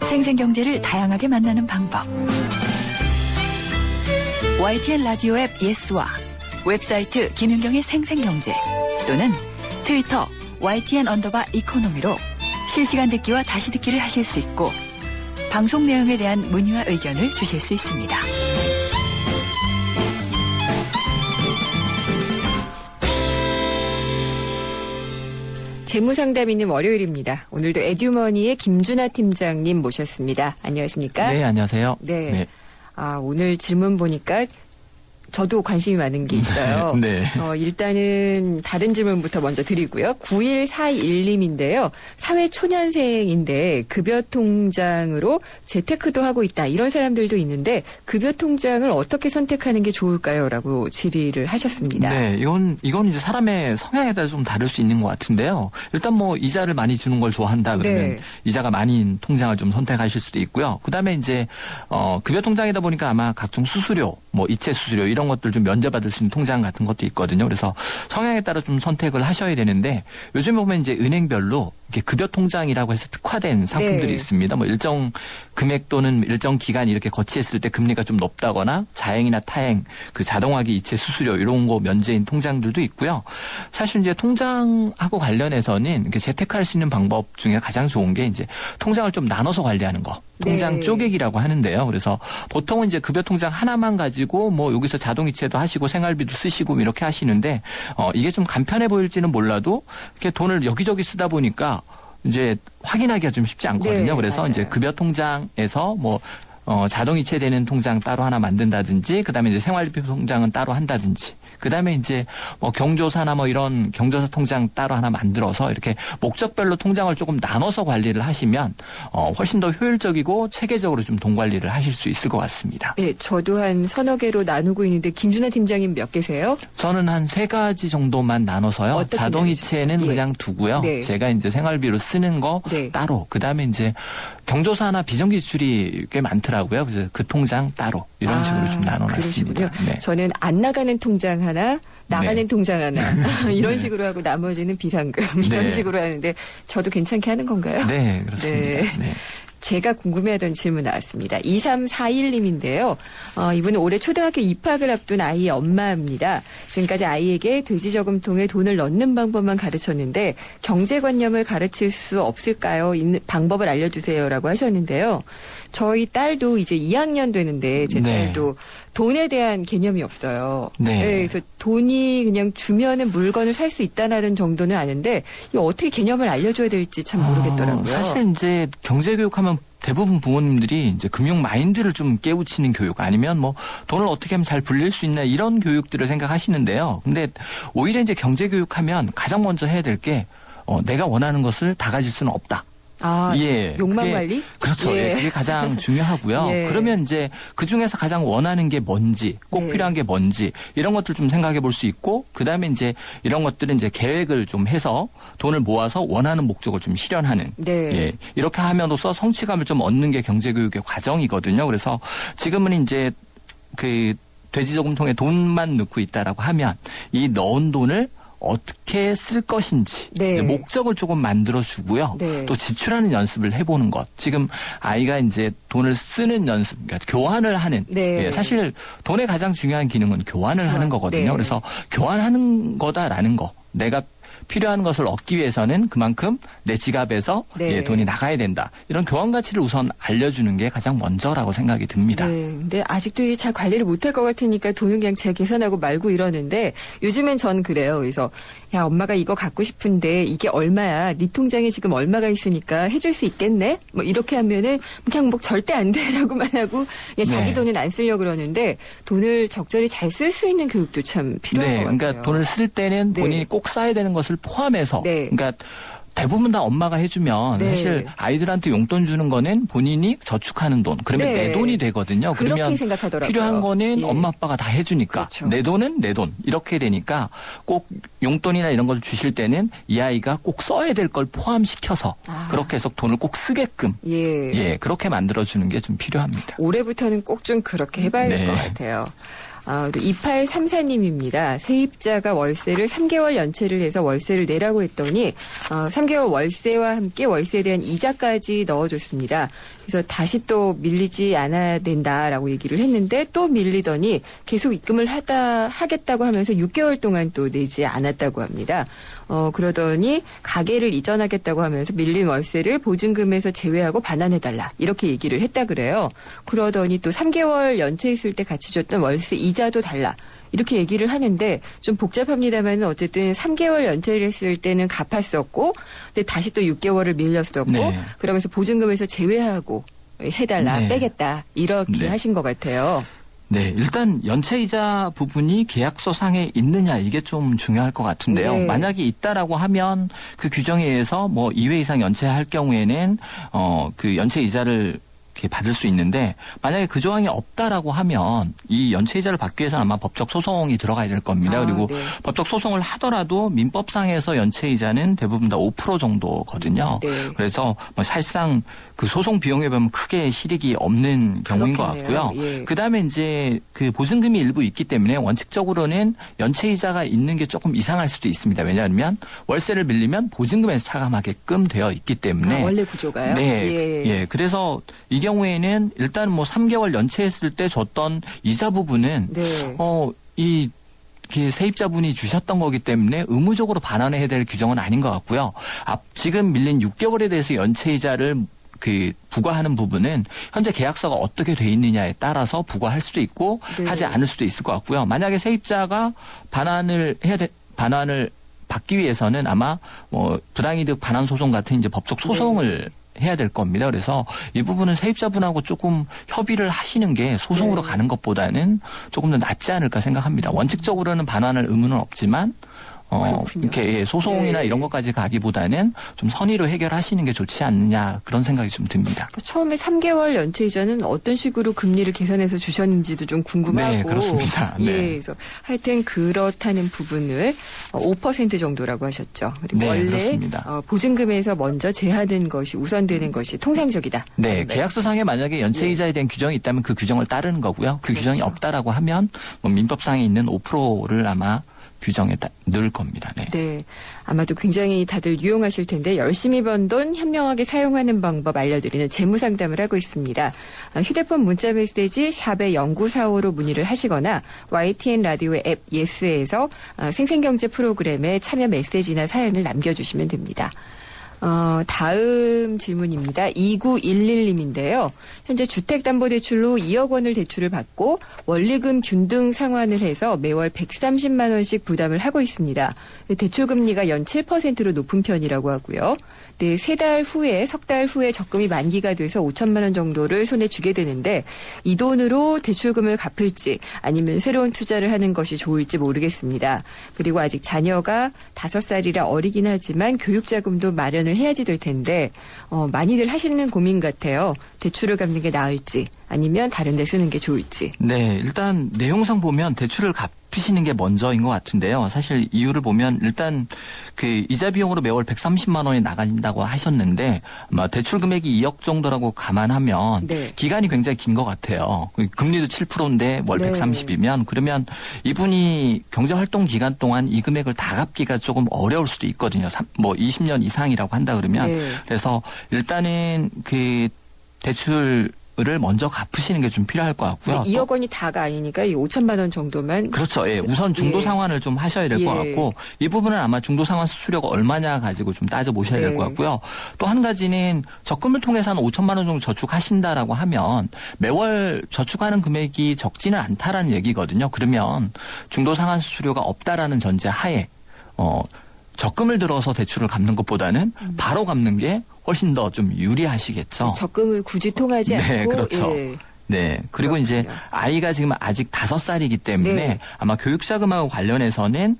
생생경제를 다양하게 만나는 방법. YTN 라디오 앱 예스와 웹사이트 김윤경의 생생경제 또는 트위터 YTN_이코노미로 실시간 듣기와 다시 듣기를 하실 수 있고, 방송 내용에 대한 문의와 의견을 주실 수 있습니다. 재무상담 있는 월요일입니다. 오늘도 에듀머니의 김준하 팀장님 모셨습니다. 안녕하십니까? 네, 안녕하세요. 네. 오늘 질문 보니까 저도 관심이 많은 게 있어요. 네. 일단은 다른 질문부터 먼저 드리고요. 9141님인데요. 사회초년생인데 급여통장으로 재테크도 하고 있다. 이런 사람들도 있는데 급여통장을 어떻게 선택하는 게 좋을까요? 라고 질의를 하셨습니다. 네, 이건 이제 사람의 성향에 따라 좀 다를 수 있는 것 같은데요. 일단 뭐 이자를 많이 주는 걸 좋아한다 그러면 이자가 많은 통장을 좀 선택하실 수도 있고요. 그다음에 이제 급여통장이다 보니까 아마 각종 수수료, 뭐 이체 수수료 이런 것들 좀 면제받을 수 있는 통장 같은 것도 있거든요. 그래서 성향에 따라 좀 선택을 하셔야 되는데, 요즘에 보면 이제 은행별로 이렇게 급여통장이라고 해서 특화된 상품들이 있습니다. 뭐 일정 금액 또는 일정 기간 이렇게 거치했을 때 금리가 좀 높다거나 자행이나 타행, 그 자동화기 이체 수수료 이런 거 면제인 통장들도 있고요. 사실 이제 통장하고 관련해서는 이렇게 재테크할 수 있는 방법 중에 가장 좋은 게 이제 통장을 좀 나눠서 관리하는 거. 통장 쪼개기라고 하는데요. 그래서 보통은 이제 급여통장 하나만 가지고 뭐 여기서 자동이체도 하시고 생활비도 쓰시고 이렇게 하시는데, 이게 좀 간편해 보일지는 몰라도 이렇게 돈을 여기저기 쓰다 보니까 이제 확인하기가 좀 쉽지 않거든요. 그래서 맞아요. 이제 급여통장에서 뭐 자동이체되는 통장 따로 하나 만든다든지, 그다음에 이제 생활비 통장은 따로 한다든지, 그다음에 이제 뭐 경조사나 뭐 이런 경조사 통장 따로 하나 만들어서 이렇게 목적별로 통장을 조금 나눠서 관리를 하시면 훨씬 더 효율적이고 체계적으로 좀 돈 관리를 하실 수 있을 것 같습니다. 네, 저도 한 서너 개로 나누고 있는데 김준하 팀장님 몇 개세요? 저는 한 3가지 정도만 나눠서요. 자동이체는 그냥 두고요. 제가 이제 생활비로 쓰는 거 따로, 그다음에 이제 경조사나 비정기 지출이 꽤 많더라고요. 그래서 그 통장 따로 이런 식으로 좀 나눠놨습니다. 네. 저는 안 나가는 통장 하나, 나가는 통장 하나 이런 식으로 하고 나머지는 비상금 이런 식으로 하는데 저도 괜찮게 하는 건가요? 네, 그렇습니다. 네. 제가 궁금해하던 질문 나왔습니다. 2341님인데요. 이분은 올해 초등학교 입학을 앞둔 아이의 엄마입니다. 지금까지 아이에게 돼지저금통에 돈을 넣는 방법만 가르쳤는데 경제관념을 가르칠 수 없을까요? 있는 방법을 알려주세요라고 하셨는데요. 저희 딸도 이제 2학년 되는데 제 네. 딸도 돈에 대한 개념이 없어요. 네. 그래서 돈이 그냥 주면은 물건을 살 수 있다는 정도는 아는데 이거 어떻게 개념을 알려줘야 될지 참 모르겠더라고요. 사실 이제 경제교육하면 대부분 부모님들이 이제 금융 마인드를 좀 깨우치는 교육 아니면 뭐 돈을 어떻게 하면 잘 불릴 수 있나 이런 교육들을 생각하시는데요. 근데 오히려 이제 경제교육하면 가장 먼저 해야 될 게 내가 원하는 것을 다 가질 수는 없다. 예, 욕망 그게, 관리? 그렇죠. 예. 예, 그게 가장 중요하고요. 예. 그러면 이제 그 중에서 가장 원하는 게 뭔지, 꼭 네. 필요한 게 뭔지 이런 것들 좀 생각해 볼 수 있고, 그 다음에 이제 이런 것들은 이제 계획을 좀 해서 돈을 모아서 원하는 목적을 좀 실현하는. 네. 예, 이렇게 함으로써 성취감을 좀 얻는 게 경제교육의 과정이거든요. 그래서 지금은 이제 그 돼지저금통에 돈만 넣고 있다라고 하면 이 넣은 돈을 어떻게 쓸 것인지 네. 이제 목적을 조금 만들어주고요. 네. 또 지출하는 연습을 해보는 것. 지금 아이가 이제 돈을 쓰는 연습, 그러니까 교환을 하는. 네. 예, 사실 돈의 가장 중요한 기능은 교환을 하는 거거든요. 네. 그래서 교환하는 거다라는 거. 내가 필요한 것을 얻기 위해서는 그만큼 내 지갑에서 네. 예, 돈이 나가야 된다. 이런 교환 가치를 우선 알려주는 게 가장 먼저라고 생각이 듭니다. 네, 근데 아직도 이게 잘 관리를 못할 것 같으니까 돈은 그냥 제가 계산하고 말고 이러는데 요즘엔 전 그래요. 그래서 야 엄마가 이거 갖고 싶은데 이게 얼마야? 네 통장에 지금 얼마가 있으니까 해줄 수 있겠네? 뭐 이렇게 하면은 그냥 뭐 절대 안 돼라고만 하고 그냥 자기 네. 돈은 안 쓰려고 그러는데 돈을 적절히 잘 쓸 수 있는 교육도 참 필요한 것 같아요. 그러니까 돈을 쓸 때는 네. 본인이 꼭 써야 되는 것을 포함해서 네. 그러니까 대부분 다 엄마가 해주면 네. 사실 아이들한테 용돈 주는 거는 본인이 저축하는 돈. 그러면 네. 내 돈이 되거든요. 그렇게 그러면 생각하더라고요. 필요한 거는 예. 엄마 아빠가 다 해주니까 그렇죠. 내 돈은 내 돈. 이렇게 되니까 꼭 용돈이나 이런 걸 주실 때는 이 아이가 꼭 써야 될 걸 포함시켜서 그렇게 해서 돈을 꼭 쓰게끔 예. 그렇게 만들어주는 게 좀 필요합니다. 올해부터는 꼭 좀 그렇게 해봐야 될 네. 것 같아요. 2834님입니다. 세입자가 월세를 3개월 연체를 해서 월세를 내라고 했더니 3개월 월세와 함께 월세에 대한 이자까지 넣어줬습니다. 그래서 다시 또 밀리지 않아야 된다라고 얘기를 했는데 또 밀리더니 계속 입금을 하겠다고 하면서 6개월 동안 또 내지 않았다고 합니다. 그러더니 가게를 이전하겠다고 하면서 밀린 월세를 보증금에서 제외하고 반환해달라 이렇게 얘기를 했다 그래요. 그러더니 또 3개월 연체했을 때 같이 줬던 월세 이자도 달라. 이렇게 얘기를 하는데 좀 복잡합니다만 어쨌든 3개월 연체를 했을 때는 갚았었고 근데 다시 또 6개월을 밀렸었고 네. 그러면서 보증금에서 제외하고 해달라 네. 빼겠다 이렇게 네. 하신 것 같아요. 네, 일단 연체이자 부분이 계약서상에 있느냐 이게 좀 중요할 것 같은데요. 네. 만약에 있다라고 하면 그 규정에 의해서 뭐 2회 이상 연체할 경우에는 그 연체이자를 이렇게 받을 수 있는데 만약에 그 조항이 없다라고 하면 이 연체이자를 받기 위해서는 아마 법적 소송이 들어가야 될 겁니다. 그리고 네. 법적 소송을 하더라도 민법상에서 연체이자는 대부분 다 5% 정도거든요. 네. 그래서 뭐 사실상 그 소송 비용에 보면 크게 실익이 없는 경우인 것 그렇겠네요. 같고요. 예. 그다음에 이제 그 보증금이 일부 있기 때문에 원칙적으로는 연체이자가 있는 게 조금 이상할 수도 있습니다. 왜냐하면 월세를 밀리면 보증금에서 차감하게끔 되어 있기 때문에 원래 구조가요? 네, 예. 그래서 이 경우에는 일단 뭐 3개월 연체했을 때 줬던 이자 부분은 네. 이 세입자분이 주셨던 거기 때문에 의무적으로 반환해야 될 규정은 아닌 것 같고요. 지금 밀린 6개월에 대해서 연체이자를 부과하는 부분은 현재 계약서가 어떻게 돼 있느냐에 따라서 부과할 수도 있고 네. 하지 않을 수도 있을 것 같고요. 만약에 세입자가 반환을 받기 위해서는 아마 뭐 부당이득 반환 소송 같은 이제 법적 소송을 해야 될 겁니다. 그래서 이 부분은 세입자분하고 조금 협의를 하시는 게 소송으로 네. 가는 것보다는 조금 더 낫지 않을까 생각합니다. 원칙적으로는 반환할 의무는 없지만 이렇게 소송이나 네. 이런 것까지 가기보다는 좀 선의로 해결하시는 게 좋지 않느냐 그런 생각이 좀 듭니다. 처음에 3개월 연체 이자는 어떤 식으로 금리를 계산해서 주셨는지도 좀 궁금하고. 네, 그렇습니다. 네. 예, 그래서 하여튼 그렇다는 부분을 5% 정도라고 하셨죠. 그리고 네, 원래 그렇습니다. 보증금에서 먼저 제하된 것이 우선되는 것이 통상적이다. 네, 계약서상에 만약에 연체이자에 대한 규정이 있다면 그 규정을 따르는 거고요. 그 규정이 없다라고 하면 뭐 민법상에 있는 5%를 아마 규정에 넣을 겁니다. 네. 네. 아마도 굉장히 다들 유용하실 텐데 열심히 번 돈 현명하게 사용하는 방법 알려드리는 재무상담을 하고 있습니다. 휴대폰 문자메시지 샵의 0945로 문의를 하시거나 YTN 라디오의 앱 예스에서 생생경제 프로그램에 참여 메시지나 사연을 남겨주시면 됩니다. 다음 질문입니다. 2911님인데요. 현재 주택담보대출로 2억 원을 대출을 받고 원리금 균등 상환을 해서 매월 130만 원씩 부담을 하고 있습니다. 대출금리가 연 7%로 높은 편이라고 하고요. 네, 석 달 후에 적금이 만기가 돼서 5천만 원 정도를 손에 쥐게 되는데 이 돈으로 대출금을 갚을지 아니면 새로운 투자를 하는 것이 좋을지 모르겠습니다. 그리고 아직 자녀가 5살이라 어리긴 하지만 교육자금도 마련을 해야지 될 텐데 많이들 하시는 고민 같아요. 대출을 갚는 게 나을지 아니면 다른 데 쓰는 게 좋을지. 네, 일단 내용상 보면 대출을 갚으시는 게 먼저인 것 같은데요. 사실 이유를 보면 일단 그 이자 비용으로 매월 130만 원이 나간다고 하셨는데 아마 대출 금액이 2억 정도라고 감안하면 네. 기간이 굉장히 긴 것 같아요. 금리도 7%인데 월 네. 130이면 그러면 이분이 경제활동 기간 동안 이 금액을 다 갚기가 조금 어려울 수도 있거든요. 20년 이상이라고 한다 그러면. 네. 그래서 일단은 그 대출을 먼저 갚으시는 게 좀 필요할 것 같고요. 2억 원이 다가 아니니까 이 5천만 원 정도만. 그렇죠. 예, 우선 중도 상환을 좀 하셔야 될 것 같고 이 부분은 아마 중도 상환 수수료가 얼마냐 가지고 좀 따져보셔야 될 것 같고요. 또 한 가지는 적금을 통해서 한 5천만 원 정도 저축하신다라고 하면 매월 저축하는 금액이 적지는 않다라는 얘기거든요. 그러면 중도 상환 수수료가 없다라는 전제 하에 적금을 들어서 대출을 갚는 것보다는 바로 갚는 게 훨씬 더 좀 유리하시겠죠. 적금을 굳이 통하지 않고. 네, 그렇죠. 예. 네. 그리고 그렇군요. 이제 아이가 지금 아직 5살이기 때문에 네. 아마 교육자금하고 관련해서는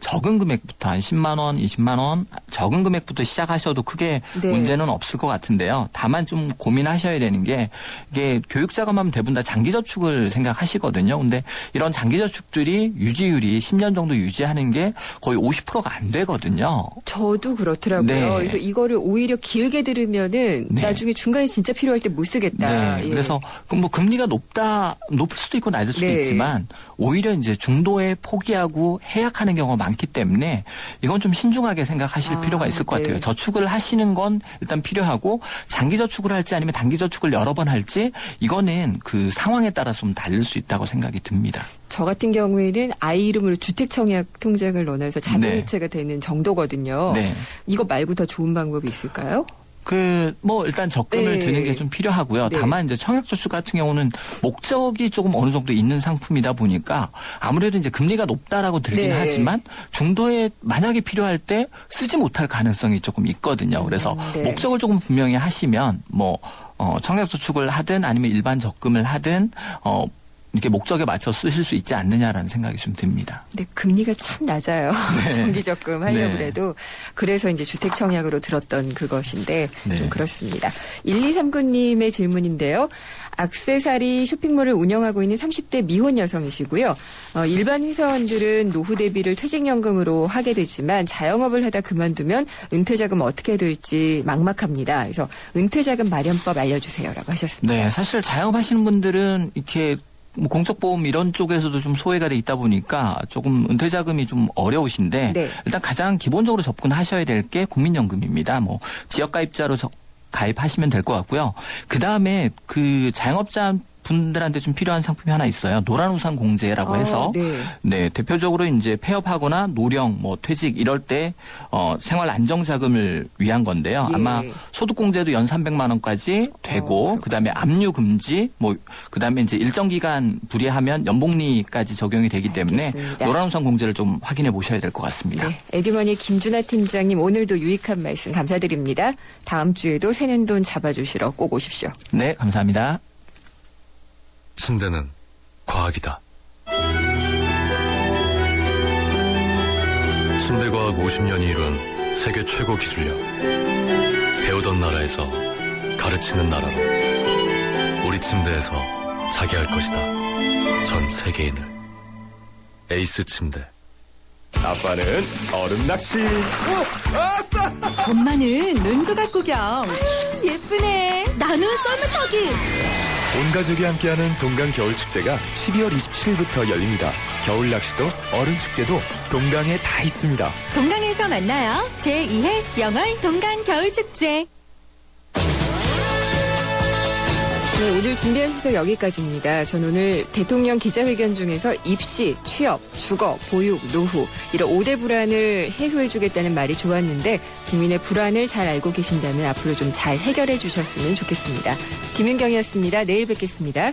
적은 금액부터 한 10만 원, 20만 원 적은 금액부터 시작하셔도 크게 네. 문제는 없을 것 같은데요. 다만 좀 고민하셔야 되는 게 이게 교육자금 하면 대부분 다 장기저축을 생각하시거든요. 근데 이런 장기저축들이 유지율이 10년 정도 유지하는 게 거의 50%가 안 되거든요. 저도 그렇더라고요. 네. 그래서 이거를 오히려 길게 들으면은 네. 나중에 중간에 진짜 필요할 때 못 쓰겠다. 네. 예. 그래서 금리가 높을 수도 있고 낮을 수도 네. 있지만 오히려 이제 중도에 포기하고 해약하는 경우가 많기 때문에 이건 좀 신중하게 생각하실 필요가 있을 것 네. 같아요. 저축을 하시는 건 일단 필요하고 장기 저축을 할지 아니면 단기 저축을 여러 번 할지 이거는 그 상황에 따라서 좀 다를 수 있다고 생각이 듭니다. 저 같은 경우에는 아이 이름으로 주택청약 통장을 넣어서 자동이체가 되는 정도거든요. 네. 이거 말고 더 좋은 방법이 있을까요? 일단 적금을 네. 드는 게 좀 필요하고요. 네. 다만 이제 청약저축 같은 경우는 목적이 조금 어느 정도 있는 상품이다 보니까 아무래도 이제 금리가 높다라고 들긴 네. 하지만 중도에 만약에 필요할 때 쓰지 못할 가능성이 조금 있거든요. 그래서 네. 목적을 조금 분명히 하시면 청약저축을 하든 아니면 일반 적금을 하든 이렇게 목적에 맞춰 쓰실 수 있지 않느냐라는 생각이 좀 듭니다. 근데 금리가 참 낮아요. 네. 정기적금 하려고 네. 해도. 그래서 이제 주택청약으로 들었던 그것인데 네. 좀 그렇습니다. 1239님의 질문인데요. 액세서리 쇼핑몰을 운영하고 있는 30대 미혼 여성이시고요. 일반 회사원들은 노후 대비를 퇴직연금으로 하게 되지만 자영업을 하다 그만두면 은퇴자금 어떻게 될지 막막합니다. 그래서 은퇴자금 마련법 알려주세요라고 하셨습니다. 네, 사실 자영업 하시는 분들은 이렇게 공적보험 이런 쪽에서도 좀 소외가 돼 있다 보니까 조금 은퇴자금이 좀 어려우신데 네. 일단 가장 기본적으로 접근하셔야 될 게 국민연금입니다. 지역가입자로 가입하시면 될 것 같고요. 그 다음에 그 자영업자 분들한테 좀 필요한 상품이 하나 있어요. 노란우산 공제라고 해서 네, 대표적으로 이제 폐업하거나 노령, 퇴직 이럴 때 생활 안정자금을 위한 건데요. 예. 아마 소득공제도 연 300만 원까지 되고 그다음에 압류 금지, 그다음에 이제 일정 기간 불이하면 연복리까지 적용이 되기 때문에 알겠습니다. 노란우산 공제를 좀 확인해 보셔야 될 것 같습니다. 네, 에듀머니 김준하 팀장님 오늘도 유익한 말씀 감사드립니다. 다음 주에도 새는 돈 잡아주시러 꼭 오십시오. 네, 감사합니다. 침대는 과학이다. 침대과학 50년이 이룬 세계 최고 기술력. 배우던 나라에서 가르치는 나라로 우리 침대에서 자기 할 것이다. 전 세계인을. 에이스 침대. 아빠는 얼음 낚시. 엄마는 눈조각 구경. 예쁘네. 나는 썰매 타기. 온 가족이 함께하는 동강 겨울축제가 12월 27일부터 열립니다. 겨울 낚시도 얼음 축제도 동강에 다 있습니다. 동강에서 만나요. 제2회 영월 동강 겨울축제. 네, 오늘 준비한 수석 여기까지입니다. 전 오늘 대통령 기자회견 중에서 입시, 취업, 주거, 보육, 노후 이런 5대 불안을 해소해주겠다는 말이 좋았는데 국민의 불안을 잘 알고 계신다면 앞으로 좀 잘 해결해 주셨으면 좋겠습니다. 김윤경이었습니다. 내일 뵙겠습니다.